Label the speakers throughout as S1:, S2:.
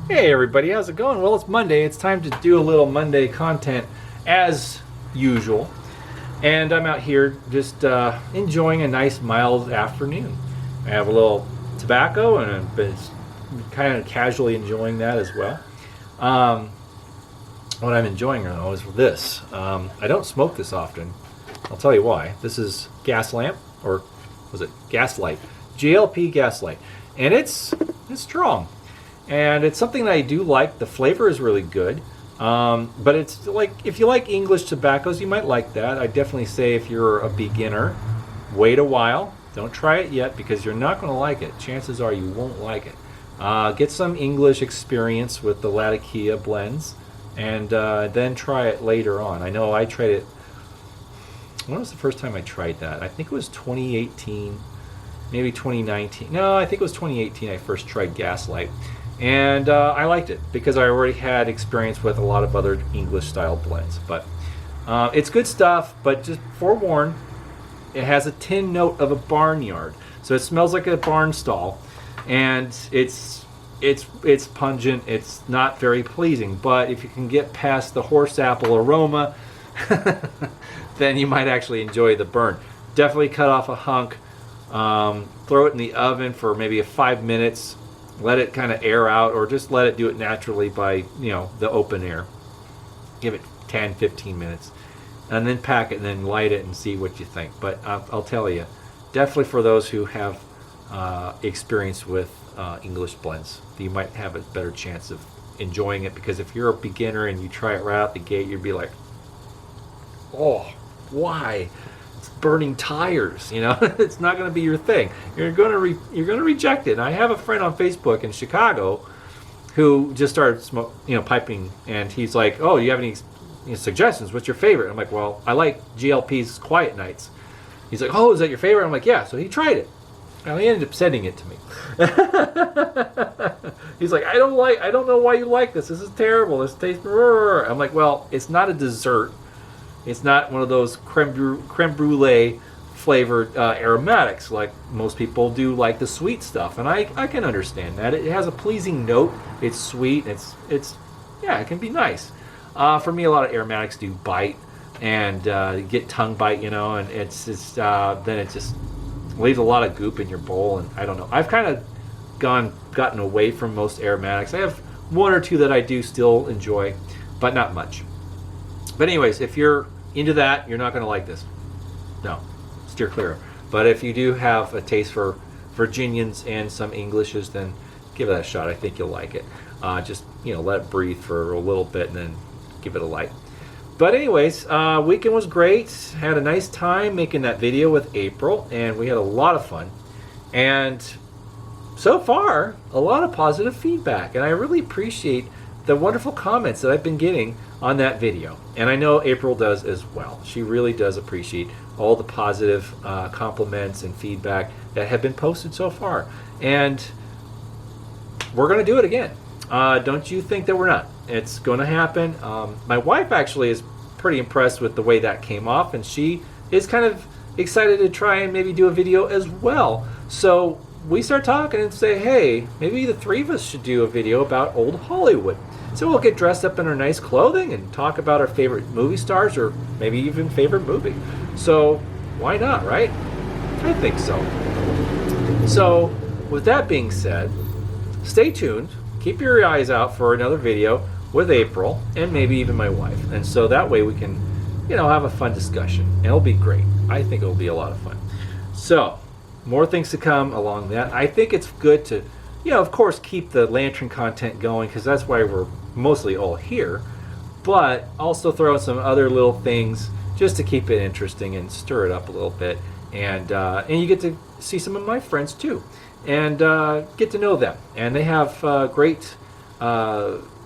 S1: Hey everybody, how's it going? Well, it's Monday. It's time to do a little Monday content as usual. And I'm out here just enjoying a nice mild afternoon. I have a little tobacco and I've been kind of casually enjoying that as well. Um, what I'm enjoying though is this. I don't smoke this often. I'll tell you why. This is gas lamp, or was it gaslight? GLP gaslight. And it's strong. And it's something that I do like. The flavor is really good. But it's like, if you like English tobaccos, you might like that. I definitely say if you're a beginner, wait a while. Don't try it yet because you're not going to like it. Chances are you won't like it. Get some English experience with the Latakia blends and then try it later on. I know I tried it. When was the first time I tried that? I think it was 2018, maybe 2019. No, I think it was 2018 I first tried Gaslight. And I liked it because I already had experience with a lot of other English style blends. But it's good stuff, but just forewarn, it has a tin note of a barnyard. So it smells like a barn stall, and it's pungent. It's not very pleasing, but if you can get past the horse apple aroma, then you might actually enjoy the burn. Definitely cut off a hunk, throw it in the oven for maybe 5 minutes. Let it kind of air out, or just let it do it naturally by, the open air. Give it 10, 15 minutes. And then pack it and then light it and see what you think. But I'll tell you, definitely for those who have experience with English blends, you might have a better chance of enjoying it. Because if you're a beginner and you try it right out the gate, you'd be like, oh, why? Burning tires, it's not going to be your thing. You're going to reject it. And I have a friend on Facebook in Chicago who just started piping, and he's like, "Oh, do you have any suggestions? What's your favorite?" I'm like, "Well, I like GLP's Quiet Nights." He's like, "Oh, is that your favorite?" I'm like, "Yeah." So he tried it. And he ended up sending it to me. He's like, I don't know why you like this. This is terrible. This tastes. I'm like, well, it's not a dessert. It's not one of those creme brulee flavored aromatics like most people do, like the sweet stuff, and I can understand that. It has a pleasing note. It's sweet. It's it can be nice. For me, a lot of aromatics do bite and get tongue bite, and it's just then it just leaves a lot of goop in your bowl, and I don't know. I've kind of gotten away from most aromatics. I have one or two that I do still enjoy, but not much. But anyways, if you're into that, you're not going to like this. No, steer clear. But if you do have a taste for Virginians and some Englishes, then give it a shot. I think you'll like it. Just let it breathe for a little bit and then give it a light. But anyways, weekend was great. Had a nice time making that video with April, and we had a lot of fun. And so far, a lot of positive feedback, and I really appreciate the wonderful comments that I've been getting on that video. And I know April does as well. She really does appreciate all the positive compliments and feedback that have been posted so far. And we're going to do it again. Don't you think that we're not? It's going to happen. My wife actually is pretty impressed with the way that came off, and she is kind of excited to try and maybe do a video as well. So we start talking and say, hey, maybe the three of us should do a video about old Hollywood. So we'll get dressed up in our nice clothing and talk about our favorite movie stars, or maybe even favorite movie. So why not, right? I think so. So with that being said, stay tuned. Keep your eyes out for another video with April and maybe even my wife. And so that way we can, have a fun discussion. And it'll be great. I think it'll be a lot of fun. So more things to come along that. I think it's good to, of course, keep the lantern content going, because that's why we're mostly all here, but also throw in some other little things just to keep it interesting and stir it up a little bit. And you get to see some of my friends too, and get to know them. And they have great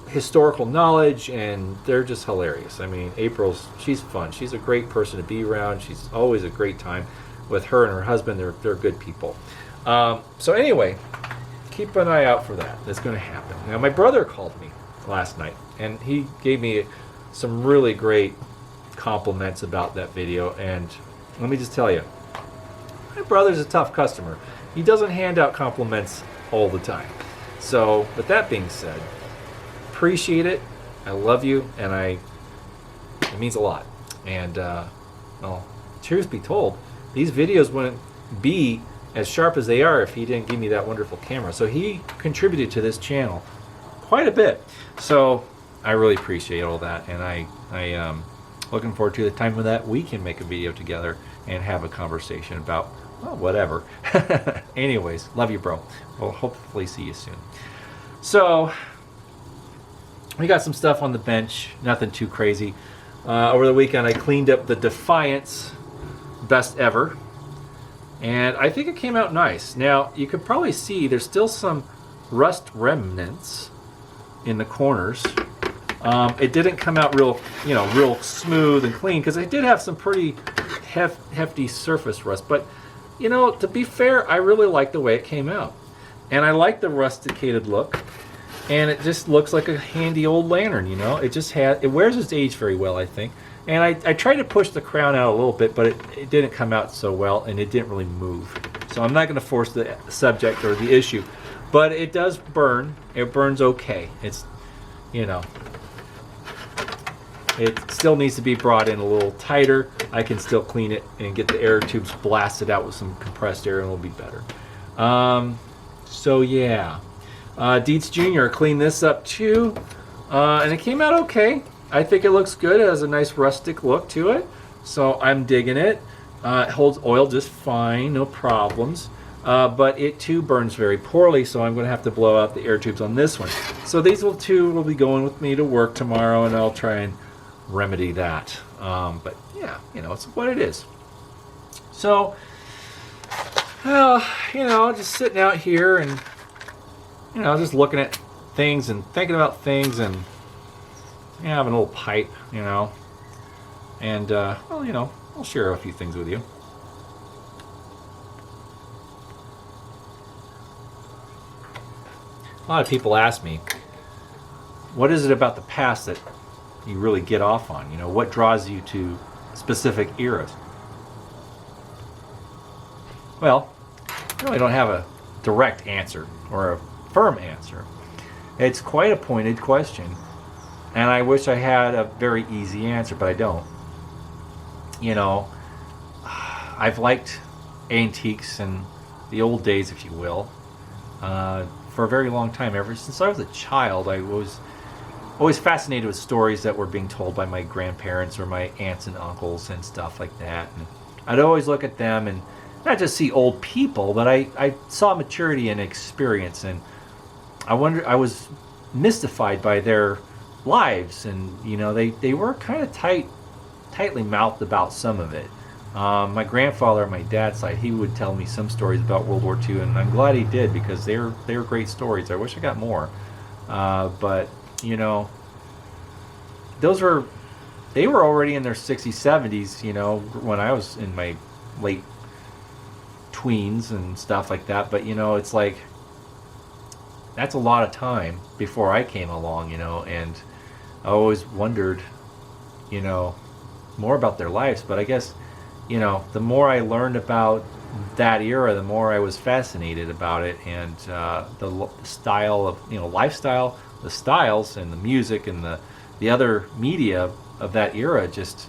S1: historical knowledge, and they're just hilarious. I mean, she's fun. She's a great person to be around. She's always a great time with her and her husband. They're good people. So anyway, keep an eye out for that. That's going to happen. Now, my brother called me last night, and he gave me some really great compliments about that video. And let me just tell you, my brother's a tough customer. He doesn't hand out compliments all the time. So with that being said, appreciate it. I love you, and it means a lot. And well, truth be told, these videos wouldn't be as sharp as they are if he didn't give me that wonderful camera. So he contributed to this channel quite a bit. So I really appreciate all that, and I looking forward to the time when that we can make a video together and have a conversation about, well, whatever. Anyways, love you, bro. We'll hopefully see you soon. So we got some stuff on the bench, nothing too crazy. Over the weekend I cleaned up the Defiance Best Ever, and I think it came out nice. Now you could probably see there's still some rust remnants in the corners. It didn't come out real smooth and clean, because I did have some pretty hefty surface rust. But to be fair, I really like the way it came out, and I like the rusticated look. And it just looks like a handy old lantern, It wears its age very well, I think. And I tried to push the crown out a little bit, but it didn't come out so well, and it didn't really move. So I'm not going to force the subject or the issue. But it does burn. It burns okay. It's, it still needs to be brought in a little tighter. I can still clean it and get the air tubes blasted out with some compressed air, and it'll be better. So yeah. Dietz Jr. cleaned this up too, and it came out okay. I think it looks good. It has a nice rustic look to it, so I'm digging it. It holds oil just fine, no problems, but it too burns very poorly, so I'm going to have to blow out the air tubes on this one. So these two will be going with me to work tomorrow, and I'll try and remedy that. But yeah, it's what it is. So, just sitting out here and just looking at things and thinking about things, and having a little pipe, and I'll share a few things with you. A lot of people ask me, what is it about the past that you really get off on? What draws you to specific eras? Well, I really don't have a direct answer or a firm answer. It's quite a pointed question, and I wish I had a very easy answer, but I don't. I've liked antiques and the old days, if you will, for a very long time. Ever since I was a child, I was always fascinated with stories that were being told by my grandparents or my aunts and uncles and stuff like that. And I'd always look at them and not just see old people, but I saw maturity and experience, and I was mystified by their lives, and they were kind of tightly mouthed about some of it. My grandfather on my dad's side, he would tell me some stories about World War II, and I'm glad he did, because they were great stories. I wish I got more, but they were already in their 60s, 70s, when I was in my late tweens and stuff like that. But it's like, that's a lot of time before I came along, and I always wondered, more about their lives. But I guess, the more I learned about that era, the more I was fascinated about it, and the style of, lifestyle, the styles and the music and the other media of that era, it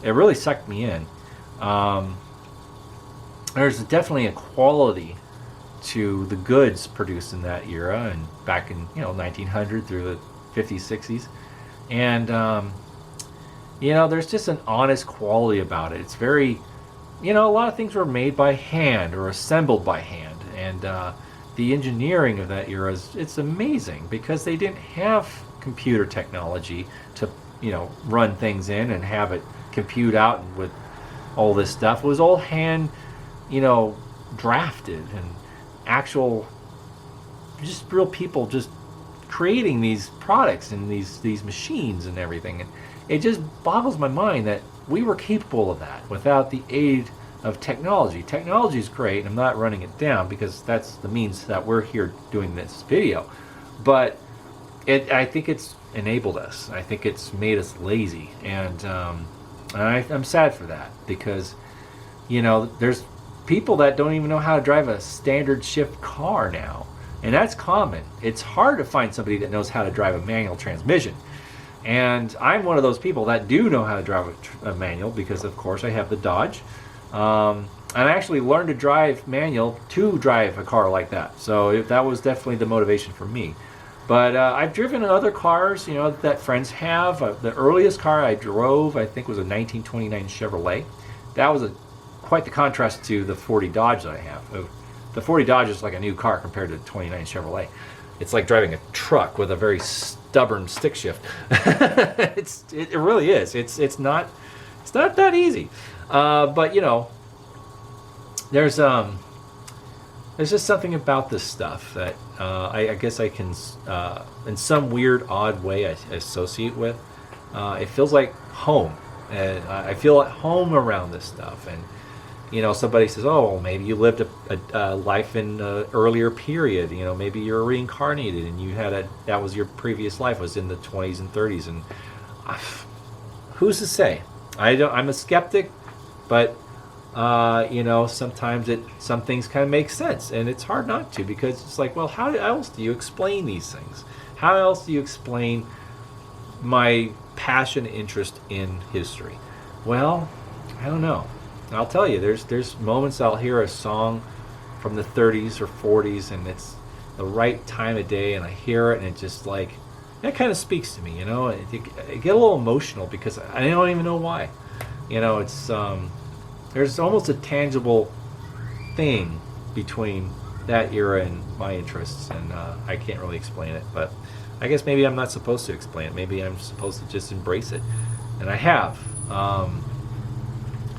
S1: really sucked me in. There's definitely a quality to the goods produced in that era and back in 1900 through the 50s, 60s, and there's just an honest quality about it. It's very, a lot of things were made by hand or assembled by hand, and the engineering of that era it's amazing, because they didn't have computer technology to run things in and have it compute out with all this stuff. It was all hand drafted, and actual, just real people just creating these products and these machines and everything. And it just boggles my mind that we were capable of that without the aid of technology. Technology is great. I'm not running it down, because that's the means that we're here doing this video. But I think it's enabled us. I think it's made us lazy, and I'm sad for that, because there's people that don't even know how to drive a standard shift car now. And that's common. It's hard to find somebody that knows how to drive a manual transmission. And I'm one of those people that do know how to drive a manual because, of course, I have the Dodge. And I actually learned to drive manual to drive a car like that. So that was definitely the motivation for me. But I've driven other cars, that friends have. The earliest car I drove, I think, was a 1929 Chevrolet. That was quite the contrast to the 40 Dodge that I have. The 40 Dodge is like a new car compared to the 29 Chevrolet. It's like driving a truck with a very stubborn stick shift. It really is. It's not that easy. But there's just something about this stuff that I guess I can, in some weird, odd way, I associate with. It feels like home. And I feel at home around this stuff. And, somebody says, oh, well, maybe you lived a life in an earlier period. Maybe you're reincarnated and that was your previous life, was in the 20s and 30s. And who's to say? I'm a skeptic, but sometimes some things kind of make sense, and it's hard not to, because it's like, well, how else do you explain these things? How else do you explain my passion, interest in history? Well, I don't know. I'll tell you, there's moments I'll hear a song from the 30s or 40s, and it's the right time of day, and I hear it, and it just like, that kind of speaks to me, I get a little emotional because I don't even know why. It's there's almost a tangible thing between that era and my interests, and I can't really explain it, but I guess maybe I'm not supposed to explain it. Maybe I'm supposed to just embrace it, and I have.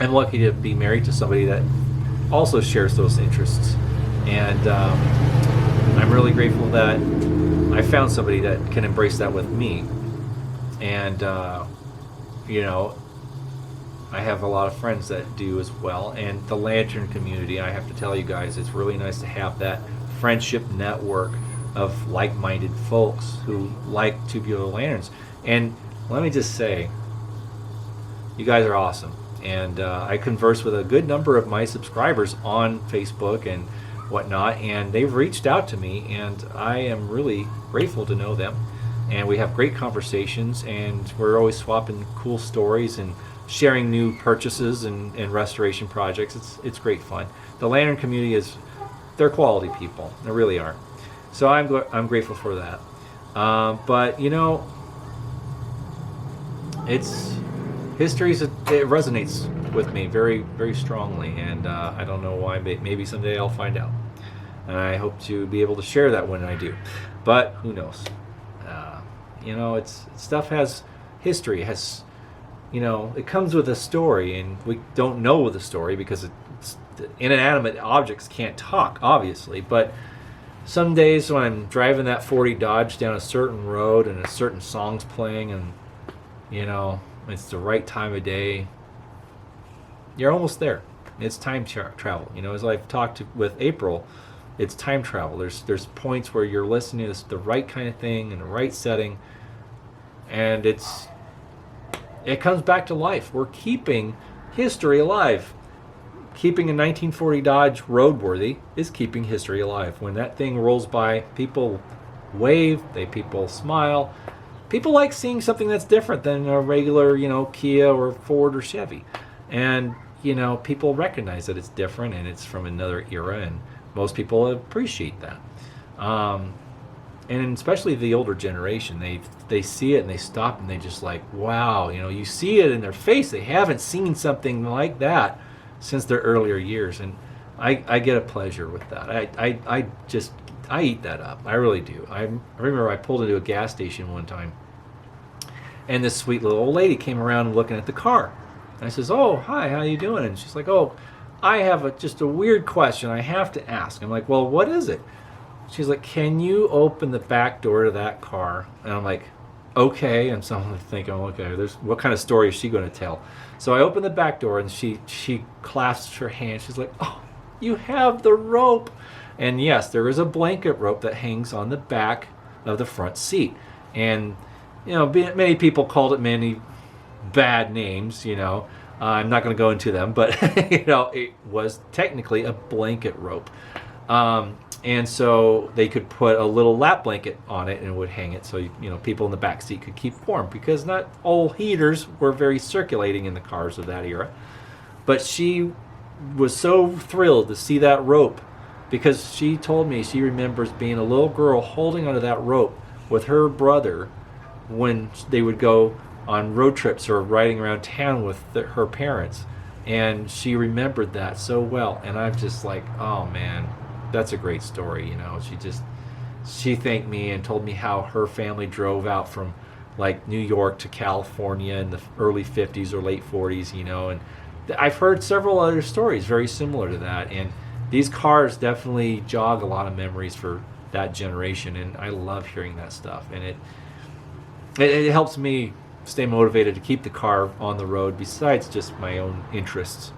S1: I'm lucky to be married to somebody that also shares those interests, and I'm really grateful that I found somebody that can embrace that with me. And I have a lot of friends that do as well, and the Lantern community, I have to tell you guys, it's really nice to have that friendship network of like-minded folks who like tubular lanterns. And let me just say, you guys are awesome. And I converse with a good number of my subscribers on Facebook and whatnot, and they've reached out to me, and I am really grateful to know them. And we have great conversations, and we're always swapping cool stories and sharing new purchases and restoration projects. It's great fun. The Lantern community they're quality people. They really are. So I'm grateful for that. But history it resonates with me very, very strongly, and I don't know why. Maybe someday I'll find out, and I hope to be able to share that when I do. But who knows? Stuff has history. It comes with a story, and we don't know the story because inanimate objects can't talk, obviously. But some days when I'm driving that 40 Dodge down a certain road and a certain song's playing, and it's the right time of day, you're almost there. It's time travel. As I've talked with April, it's time travel. There's points where you're listening to the right kind of thing in the right setting, and it comes back to life. We're keeping history alive. Keeping a 1940 Dodge roadworthy is keeping history alive. When that thing rolls by, people wave, people smile. People like seeing something that's different than a regular, Kia or Ford or Chevy. And, people recognize that it's different and it's from another era, and most people appreciate that. And especially the older generation, they see it and they stop and they just like, wow, you see it in their face. They haven't seen something like that since their earlier years, and I get a pleasure with that. I eat that up. I really do. I remember I pulled into a gas station one time, and this sweet little old lady came around looking at the car. And I says, "Oh, hi, how you doing?" And she's like, "Oh, I have just a weird question I have to ask." I'm like, "Well, what is it?" She's like, "Can you open the back door to that car?" And I'm like, "Okay." And so I'm thinking, okay, what kind of story is she going to tell? So I open the back door, and she clasps her hand. She's like, "Oh, you have the rope." And yes, there is a blanket rope that hangs on the back of the front seat. And, many people called it many bad names, I'm not going to go into them, but, it was technically a blanket rope. And so they could put a little lap blanket on it and would hang it so people in the back seat could keep warm, because not all heaters were very circulating in the cars of that era. But she was so thrilled to see that rope, because she told me she remembers being a little girl holding onto that rope with her brother when they would go on road trips or riding around town with her parents. And she remembered that so well. And I'm just like, oh man, that's a great story. She thanked me and told me how her family drove out from like New York to California in the early 50s or late 40s, and I've heard several other stories very similar to that. And these cars definitely jog a lot of memories for that generation, and I love hearing that stuff. And it helps me stay motivated to keep the car on the road, besides just my own interests.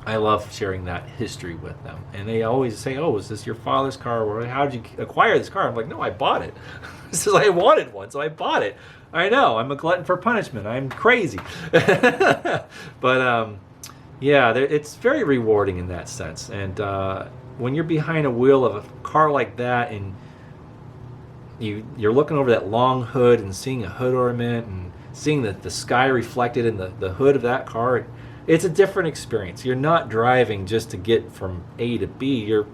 S1: I love sharing that history with them. And they always say, oh, is this your father's car? Or how did you acquire this car? I'm like, no, I bought it. This is, I wanted one, so I bought it. I know, I'm a glutton for punishment. I'm crazy. But yeah, it's very rewarding in that sense. And when you're behind a wheel of a car like that, and you're looking over that long hood and seeing a hood ornament and seeing the sky reflected in the hood of that car, it's a different experience. You're not driving just to get from A to B. You're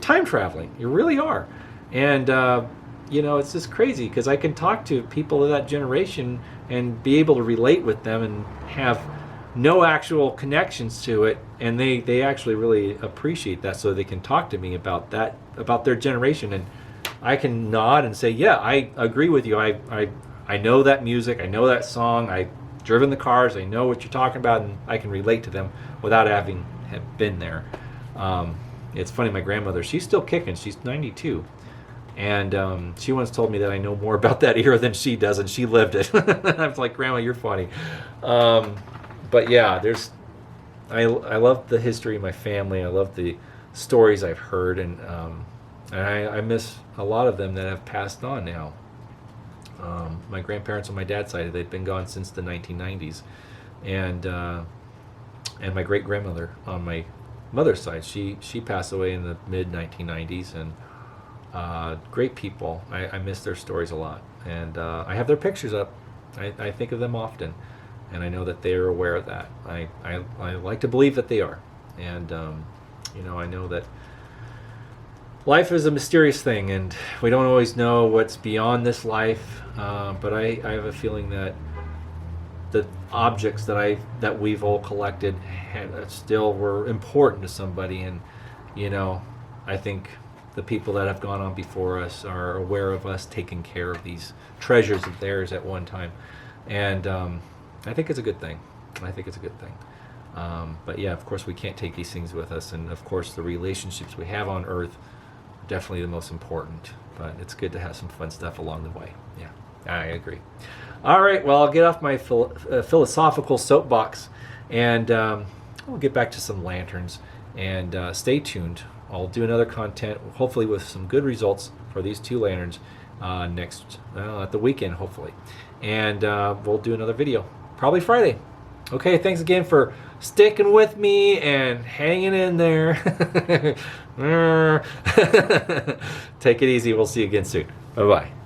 S1: time traveling. You really are. And it's just crazy, because I can talk to people of that generation and be able to relate with them and have no actual connections to it, and they actually really appreciate that, so they can talk to me about that, about their generation, and I can nod and say, yeah, I agree with you. I know that music, I know that song, I've driven the cars, I know what you're talking about, and I can relate to them without having been there. It's funny, my grandmother, she's still kicking, she's 92, and she once told me that I know more about that era than she does, and she lived it. I was like, Grandma, you're funny. But yeah, I love the history of my family, I love the stories I've heard, and I miss a lot of them that have passed on now. My grandparents on my dad's side, they've been gone since the 1990s, and my great grandmother on my mother's side, she passed away in the mid 1990s, and great people. I miss their stories a lot, and I have their pictures up. I think of them often, and I know that they are aware of that. I like to believe that they are, and I know that life is a mysterious thing, and we don't always know what's beyond this life. But I have a feeling that the objects that we've all collected still were important to somebody, and I think the people that have gone on before us are aware of us taking care of these treasures of theirs at one time, and I think it's a good thing. But yeah, of course, we can't take these things with us, and of course, the relationships we have on Earth are definitely the most important. But it's good to have some fun stuff along the way. Yeah, I agree. All right, well, I'll get off my philosophical soapbox, and we'll get back to some lanterns. And stay tuned. I'll do another content, hopefully with some good results for these two lanterns at the weekend, hopefully. And we'll do another video, probably Friday. Okay, thanks again for sticking with me and hanging in there. Take it easy. We'll see you again soon. Bye-bye.